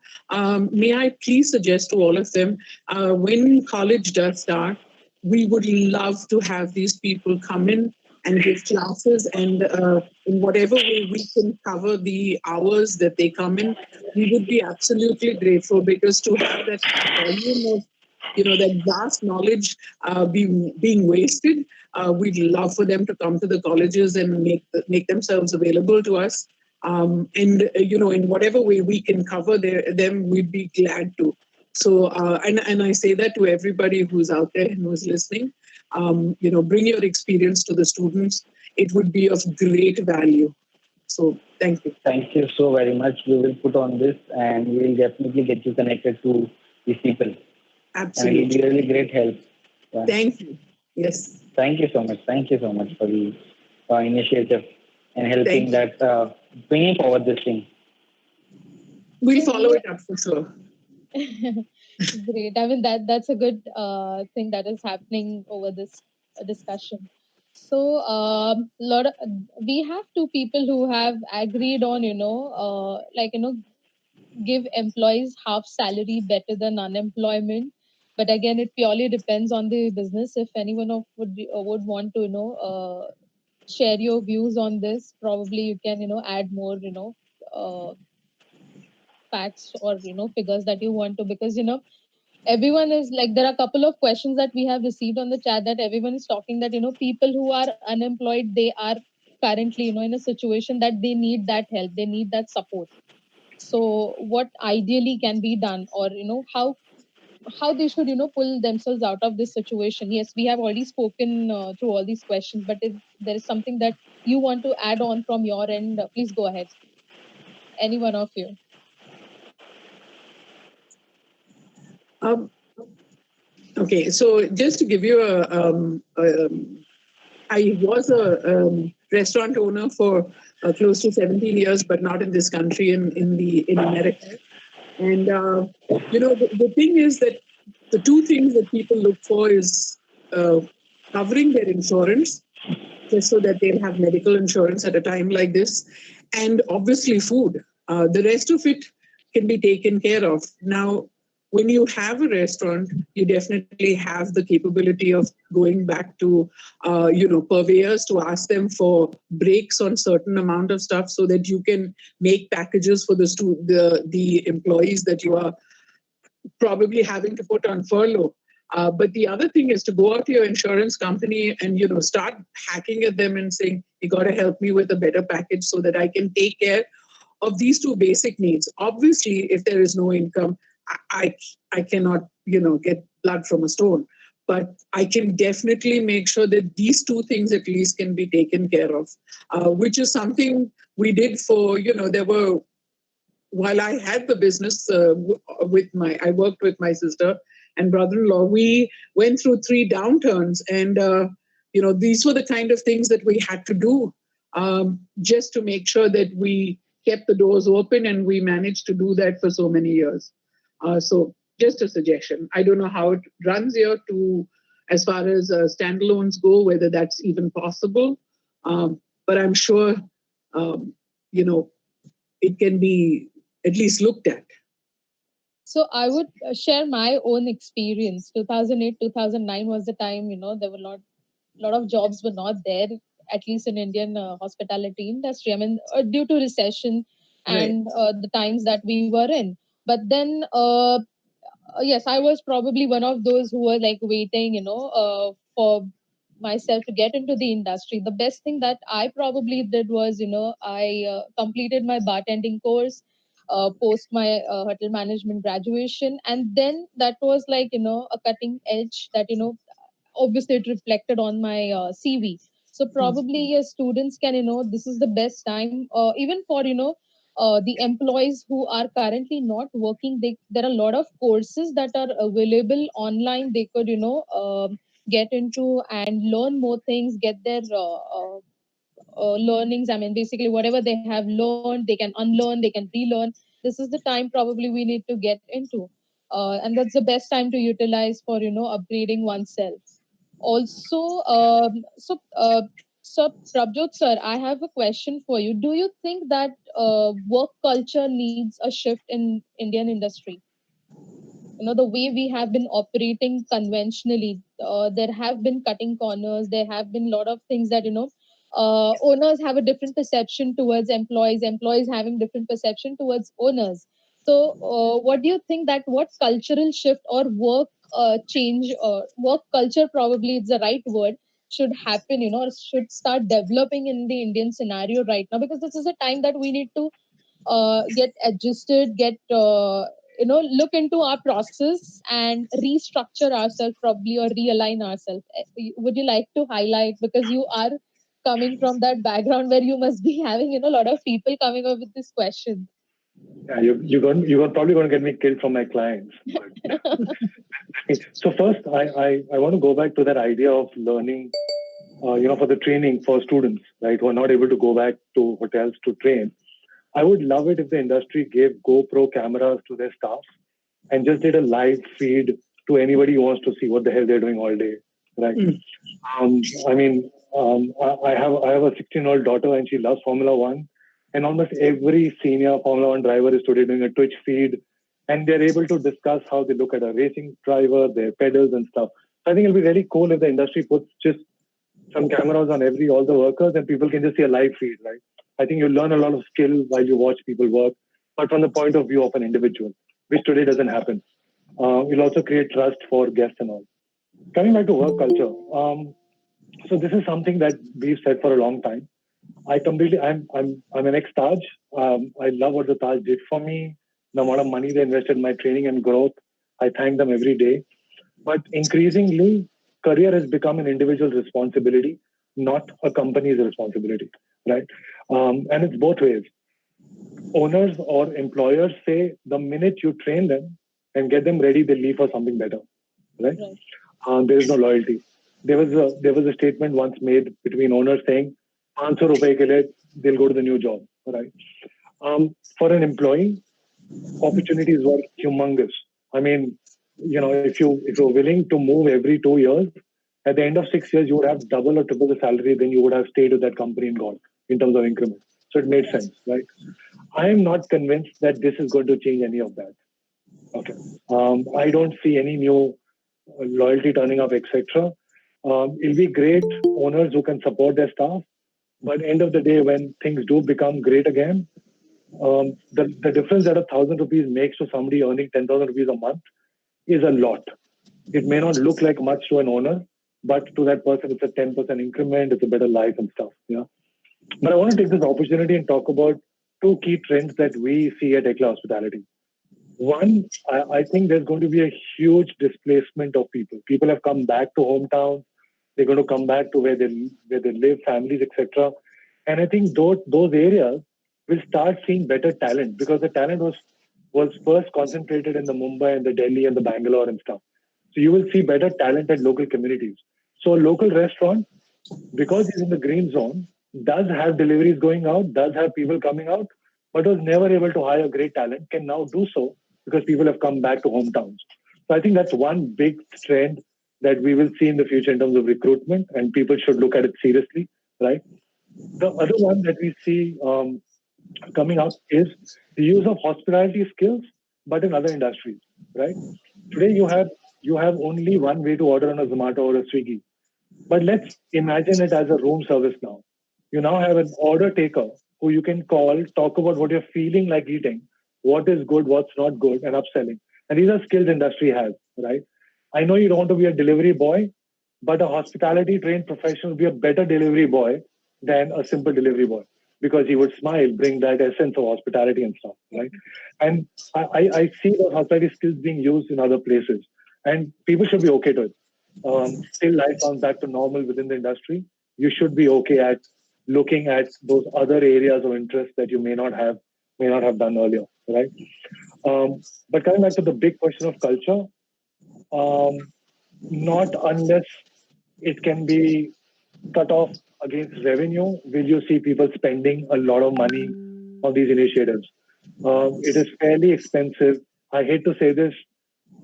may I please suggest to all of them, when college does start, we would love to have these people come in and give classes, and in whatever way we can cover the hours that they come in, we would be absolutely grateful, because to have that volume of that vast knowledge being wasted. We'd love for them to come to the colleges and make themselves available to us. And in whatever way we can cover them, we'd be glad to. So, and I say that to everybody who's out there and who's listening. Bring your experience to the students. It would be of great value. So, thank you. Thank you so very much. We will put on this, and we will definitely get you connected to these people. And it will be Absolutely. really great help. Yeah. Thank you. Yes. Thank you so much. Thank you so much for the initiative and Thank helping you. that, bringing forward this thing. We'll So follow we it up for sure. great. I mean that's a good thing that is happening over this discussion. So lot of, we have two people who have agreed on give employees half salary better than unemployment. But again, it purely depends on the business. If anyone of would want to share your views on this, probably you can add more uh, facts or figures that you want to, because everyone is like, there are a couple of questions that we have received on the chat that everyone is talking that people who are unemployed, they are currently in a situation that they need that help, they need that support. So what ideally can be done, or how they should pull themselves out of this situation? Yes, we have already spoken through all these questions, but if there is something that you want to add on from your end, please go ahead, any one of you. Um, okay, so just to give you I was a restaurant owner for close to 17 years, but not in this country, in America. And the thing is that the two things that people look for is covering their insurance, just so that they'll have medical insurance at a time like this, and obviously food. The rest of it can be taken care of. Now, when you have a restaurant, you definitely have the capability of going back to, purveyors to ask them for breaks on certain amount of stuff, so that you can make packages for the employees that you are probably having to put on furlough. But the other thing is to go out to your insurance company and start hacking at them and saying, you got to help me with a better package so that I can take care of these two basic needs. Obviously, if there is no income, I cannot get blood from a stone. But I can definitely make sure that these two things at least can be taken care of, which is something we did for, there were, while I had the business I worked with my sister and brother-in-law, we went through 3 downturns, and these were the kind of things that we had to do, just to make sure that we kept the doors open, and we managed to do that for so many years. So just a suggestion. I don't know how it runs here as far as standalones go, whether that's even possible, but I'm sure it can be at least looked at. So I would share my own experience. 2008, 2009 was the time, there were lot of jobs were not there, at least in Indian hospitality industry. I mean, due to recession and the times that we were in. But then, yes, I was probably one of those who were like waiting, for myself to get into the industry. The best thing that I probably did was, I completed my bartending course, post my hotel management graduation, and then that was like a cutting edge that obviously it reflected on my CV. So probably yes, students can this is the best time, even for the employees who are currently not working. There are a lot of courses that are available online. They could get into and learn more things, get their learnings. I mean, basically whatever they have learned, they can unlearn, they can relearn. This is the time probably we need to get into, and that's the best time to utilize for upgrading oneself. Also, so Prabjot sir, I have a question for you. Do you think that work culture needs a shift in Indian industry? The way we have been operating conventionally, there have been cutting corners. There have been a lot of things that owners have a different perception towards employees, employees having different perception towards owners. So what do you think, that what cultural shift or work change, work culture probably is the right word, should happen, or should start developing in the Indian scenario right now? Because this is a time that we need to get adjusted, get look into our process and restructure ourselves probably, or realign ourselves. Would you like to highlight, because you are coming from that background where you must be having a lot of people coming up with this question? Yeah, you're probably going to get me killed from my clients. But so first, I want to go back to that idea of learning, for the training for students, right, who are not able to go back to hotels to train. I would love it if the industry gave GoPro cameras to their staff and just did a live feed to anybody who wants to see what the hell they're doing all day, right? I mean, I have a 16-year-old daughter, and she loves Formula One, and almost every senior Formula One driver is today doing a Twitch feed and they're able to discuss how they look at a racing driver, their pedals and stuff. So I think it'll be really cool if the industry puts just some cameras on all the workers, and people can just see a live feed, right? I think you learn a lot of skill while you watch people work, but from the point of view of an individual, which today doesn't happen. We'll also create trust for guests and all. Coming back to work culture, so this is something that we've said for a long time. I'm an ex-Taj. I love what the Taj did for me. The amount of money they invested in my training and growth, I thank them every day. But increasingly, career has become an individual responsibility, not a company's responsibility, right? And it's both ways. Owners or employers say the minute you train them and get them ready, they leave for something better, right? There is no loyalty. There was a statement once made between owners saying, "500 rupaye ke liye, they'll go to the new job," right? For an employee, opportunities were humongous. I mean, if you're willing to move every 2 years, at the end of 6 years, you would have double or triple the salary than you would have stayed with that company and gone in terms of increment. So it made sense, right? I am not convinced that this is going to change any of that. Okay. I don't see any new loyalty turning up, etc. It'll be great owners who can support their staff, but end of the day, when things do become great again, the difference that 1,000 rupees makes to somebody earning 10,000 rupees a month is a lot. It may not look like much to an owner, but to that person, it's a 10% increment. It's a better life and stuff. Yeah. But I want to take this opportunity and talk about two key trends that we see at Ekla Hospitality. One, I think there's going to be a huge displacement of people. People have come back to hometown. They're going to come back to where they live, families, etc. And I think those areas will start seeing better talent, because the talent was first concentrated in the Mumbai and the Delhi and the Bangalore and stuff. So you will see better talent at local communities. So a local restaurant, because it's in the green zone, does have deliveries going out, does have people coming out, but was never able to hire great talent, can now do so because people have come back to hometowns. So I think that's one big trend that we will see in the future in terms of recruitment, and people should look at it seriously, right? The other one that we see coming up is the use of hospitality skills, but in other industries, right? Today you have only one way to order on a Zomato or a Swiggy, but let's imagine it as a room service now. You now have an order taker who you can call, talk about what you're feeling like eating, what is good, what's not good, and upselling. And these are skills industry has, right? I know you don't want to be a delivery boy, but a hospitality trained professional will be a better delivery boy than a simple delivery boy, because he would smile, bring that essence of hospitality and stuff, right? And I see those hospitality skills being used in other places, and people should be okay to it. Till life comes back to normal within the industry, you should be okay at looking at those other areas of interest that you may not have done earlier, right? But coming back to the big question of culture, not unless it can be cut off against revenue will you see people spending a lot of money on these initiatives. It is fairly expensive. I hate to say this.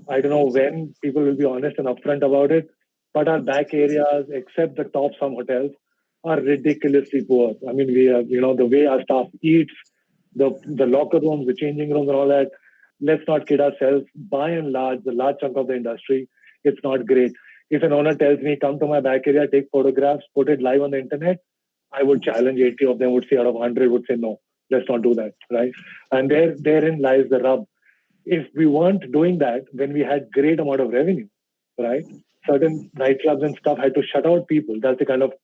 I don't know when people will be honest and upfront about it, but our back areas, except the top some hotels, are ridiculously poor. I mean, we have, the way our staff eats, the locker rooms, the changing rooms and all that. Let's not kid ourselves. By and large, the large chunk of the industry, it's not great. If an owner tells me, come to my back area, take photographs, put it live on the internet, I would challenge 80 of them would say out of 100 would say, no, let's not do that, right? And therein lies the rub. If we weren't doing that when we had great amount of revenue, right? Certain nightclubs and stuff had to shut out people. That's the kind of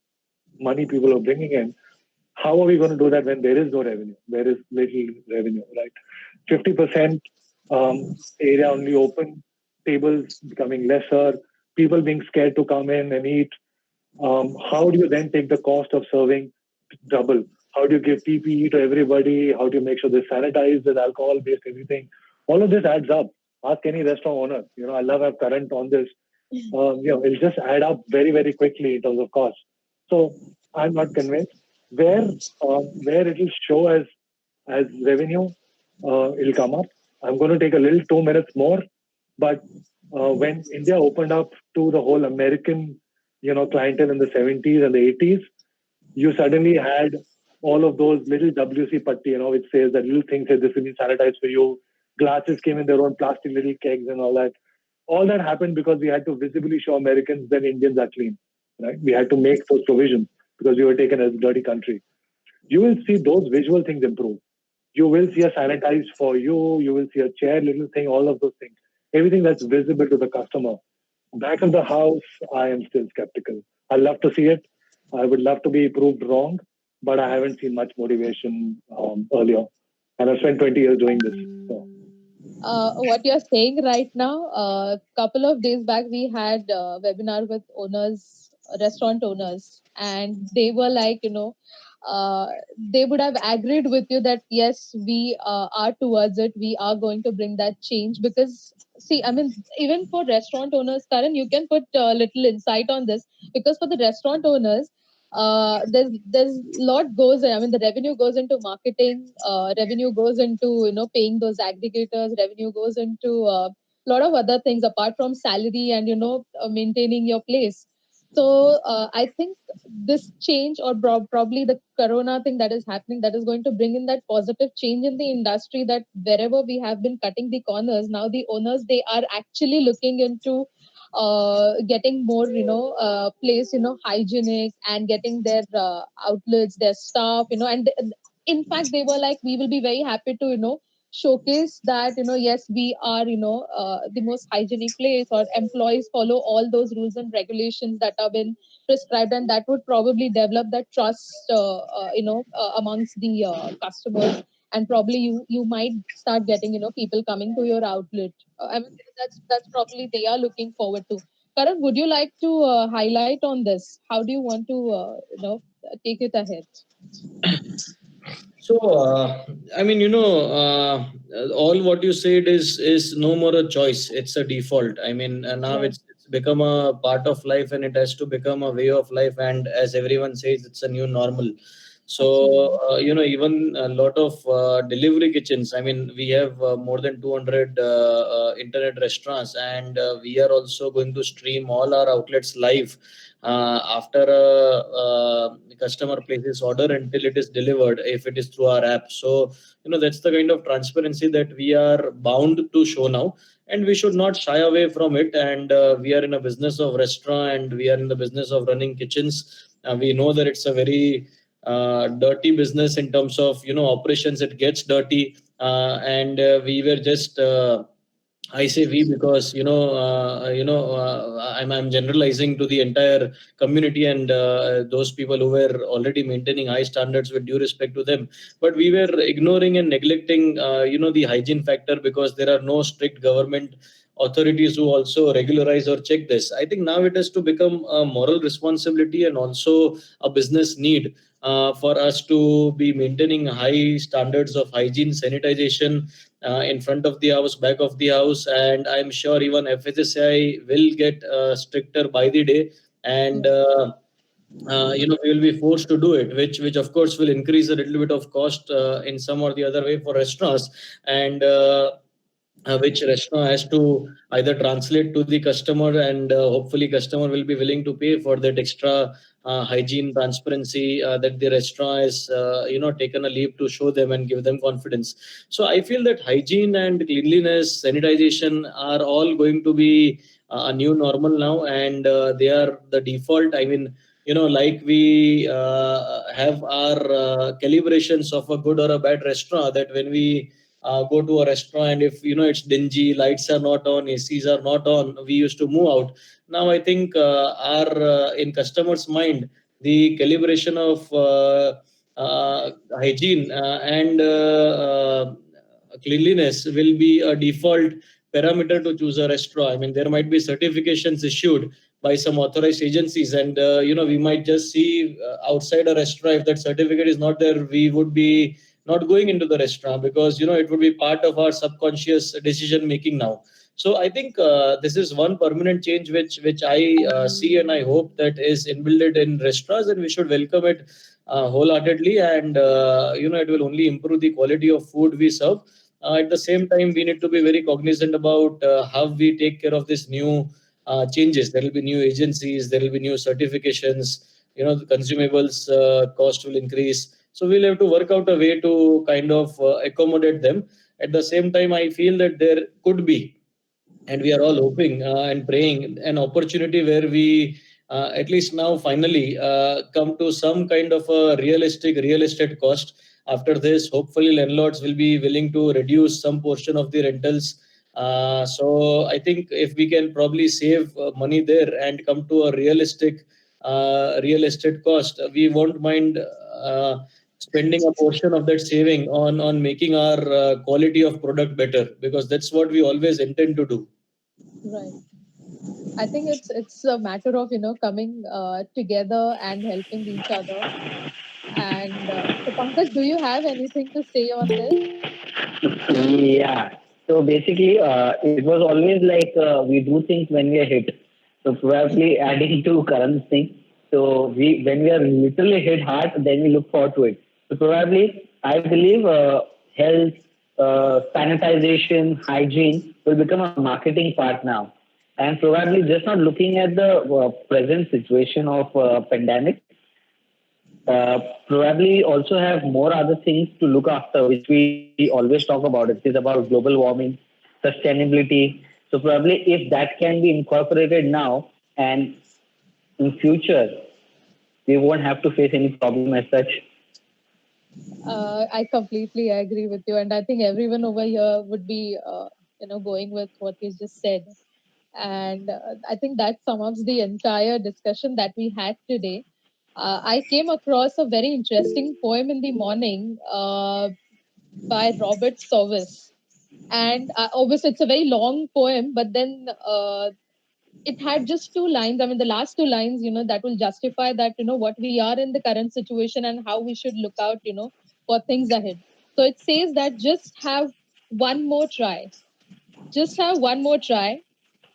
money people are bringing in. How are we going to do that when there is no revenue? There is little revenue, right? 50% area only open, tables becoming lesser, people being scared to come in and eat. How do you then take the cost of serving double? How do you give PPE to everybody? How do you make sure they sanitize with alcohol-based everything? All of this adds up. Ask any restaurant owner. I love our current on this. It'll just add up very, very quickly in terms of cost. So I'm not convinced. Where it will show as revenue, it'll come up. I'm going to take a little 2 minutes more, but when India opened up to the whole American, clientele in the 70s and the 80s, you suddenly had all of those little WC putty, which says that little thing says this will be sanitized for you. Glasses came in their own plastic little kegs and all that. All that happened because we had to visibly show Americans that Indians are clean, right? We had to make those provisions because we were taken as a dirty country. You will see those visual things improve. You will see a sanitized for you will see a chair, little thing, all of those things. Everything that's visible to the customer. Back of the house, I am still skeptical. I love to see it. I would love to be proved wrong, but I haven't seen much motivation earlier. And I've spent 20 years doing this. So. What you're saying right now, a couple of days back, we had a webinar with owners, restaurant owners, and they were like, uh, they would have agreed with you that yes, we are towards it. We are going to bring that change because, see, I mean, even for restaurant owners, Karan, you can put a little insight on this because for the restaurant owners, there's lot goes in. I mean, the revenue goes into marketing, revenue goes into paying those aggregators, revenue goes into a lot of other things apart from salary and maintaining your place. So I think this change or probably the corona thing that is happening, that is going to bring in that positive change in the industry, that wherever we have been cutting the corners, now the owners, they are actually looking into getting more place hygienic and getting their outlets, their staff, and in fact they were like, we will be very happy to showcase that yes, we are the most hygienic place, or employees follow all those rules and regulations that have been prescribed, and that would probably develop that trust amongst the customers, and probably you might start getting people coming to your outlet. I mean, that's probably they are looking forward to. Karan, would you like to highlight on this? How do you want to take it ahead? So, I mean, all what you said is no more a choice. It's a default. I mean, now Right. it's become a part of life, and it has to become a way of life. And as everyone says, it's a new normal. So, Absolutely. even a lot of delivery kitchens. I mean, we have more than 200 internet restaurants, and we are also going to stream all our outlets live after a customer places order until it is delivered, if it is through our app. So, that's the kind of transparency that we are bound to show now, and we should not shy away from it. And we are in a business of restaurant, and we are in the business of running kitchens. We know that it's a very dirty business in terms of operations. It gets dirty, and we were just I say we because I'm generalizing to the entire community, and those people who were already maintaining high standards, with due respect to them. But we were ignoring and neglecting the hygiene factor, because there are no strict government authorities who also regularize or check this. I think now it has to become a moral responsibility and also a business need for us to be maintaining high standards of hygiene, sanitization, in front of the house, back of the house, and I'm sure even FSSAI will get stricter by the day, and we will be forced to do it, which of course will increase a little bit of cost in some or the other way for restaurants, and which restaurant has to either translate to the customer, and hopefully customer will be willing to pay for that extra hygiene transparency that the restaurant has taken a leap to show them and give them confidence. So I feel that hygiene and cleanliness, sanitization are all going to be a new normal now, and they are the default. I mean, like we have our calibrations of a good or a bad restaurant, that when we go to a restaurant, and if it's dingy, lights are not on, ACs are not on, we used to move out. Now I think our in customers mind, the calibration of hygiene and cleanliness will be a default parameter to choose a restaurant. I mean, there might be certifications issued by some authorized agencies, and we might just see outside a restaurant, if that certificate is not there, we would be not going into the restaurant, because it would be part of our subconscious decision making now. So I think this is one permanent change which I see, and I hope that is inbuilt in restaurants, and we should welcome it wholeheartedly, and it will only improve the quality of food we serve. At the same time, we need to be very cognizant about how we take care of this new changes. There will be new agencies, there will be new certifications, the consumables cost will increase. So we'll have to work out a way to kind of accommodate them. At the same time, I feel that there could be, and we are all hoping and praying, an opportunity where we at least now finally come to some kind of a realistic real estate cost. After this, hopefully landlords will be willing to reduce some portion of the rentals. So I think if we can probably save money there and come to a realistic real estate cost, we won't mind spending a portion of that saving on making our quality of product better, because that's what we always intend to do. Right. I think it's a matter of coming together and helping each other. And so, Pankaj, do you have anything to say on this? Yeah. So basically, it was always like we do things when we are hit. So probably adding to Karan's thing. So we when we are literally hit hard, then we look forward to it. So probably, I believe health, sanitization, hygiene will become a marketing part now. And probably just not looking at the present situation of pandemic, probably also have more other things to look after, which we always talk about. It is about global warming, sustainability. So probably if that can be incorporated now and in future, we won't have to face any problem as such. I completely agree with you, and I think everyone over here would be, going with what you just said. And I think that sums up the entire discussion that we had today. I came across a very interesting poem in the morning by Robert Sovis, and obviously it's a very long poem, but then it had just two lines. I mean, the last two lines, that will justify that, what we are in the current situation and how we should look out, for things ahead. So it says that just have one more try. Just have one more try.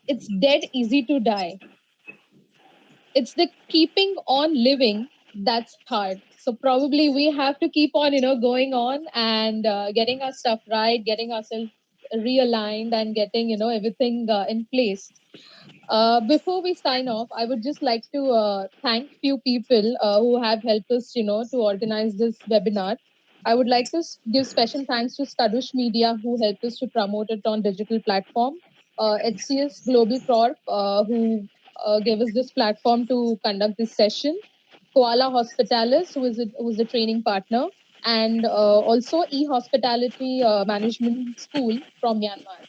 It's dead easy to die. It's the keeping on living that's hard. So probably we have to keep on, going on and getting our stuff right, getting ourselves realigned and getting, everything in place. Before we sign off, I would just like to thank few people who have helped us, to organize this webinar. I would like to give special thanks to Skadush Media, who helped us to promote it on digital platform. HCS Global Corp, who gave us this platform to conduct this session. Koala Hospitalis, who is a training partner, and also E-Hospitality Management School from Myanmar.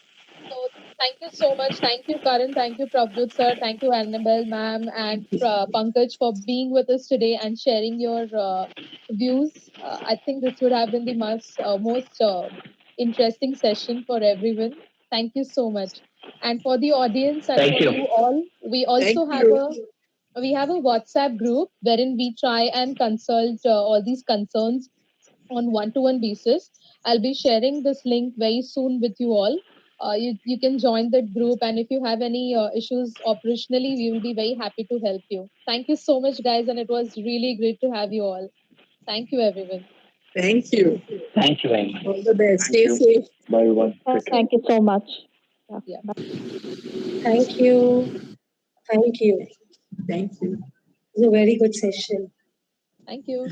So thank you so much. Thank you, Karan. Thank you, Prabhut sir. Thank you, Annabelle ma'am and Pankaj for being with us today and sharing your views. I think this would have been the most interesting session for everyone. Thank you so much. And for the audience and Thank for you. you all, we Thank also have you. a WhatsApp group wherein we try and consult all these concerns on one-to-one basis. I'll be sharing this link very soon with you all. You can join that group, and if you have any issues operationally, we will be very happy to help you. Thank you so much, guys, and it was really great to have you all. Thank you, everyone. Thank you. Thank you very much. All the best. Thank Stay you. safe. Bye, everyone. Take care. Thank you so much. Yeah. Thank you. Thank you. Thank you. It was a very good session. Thank you.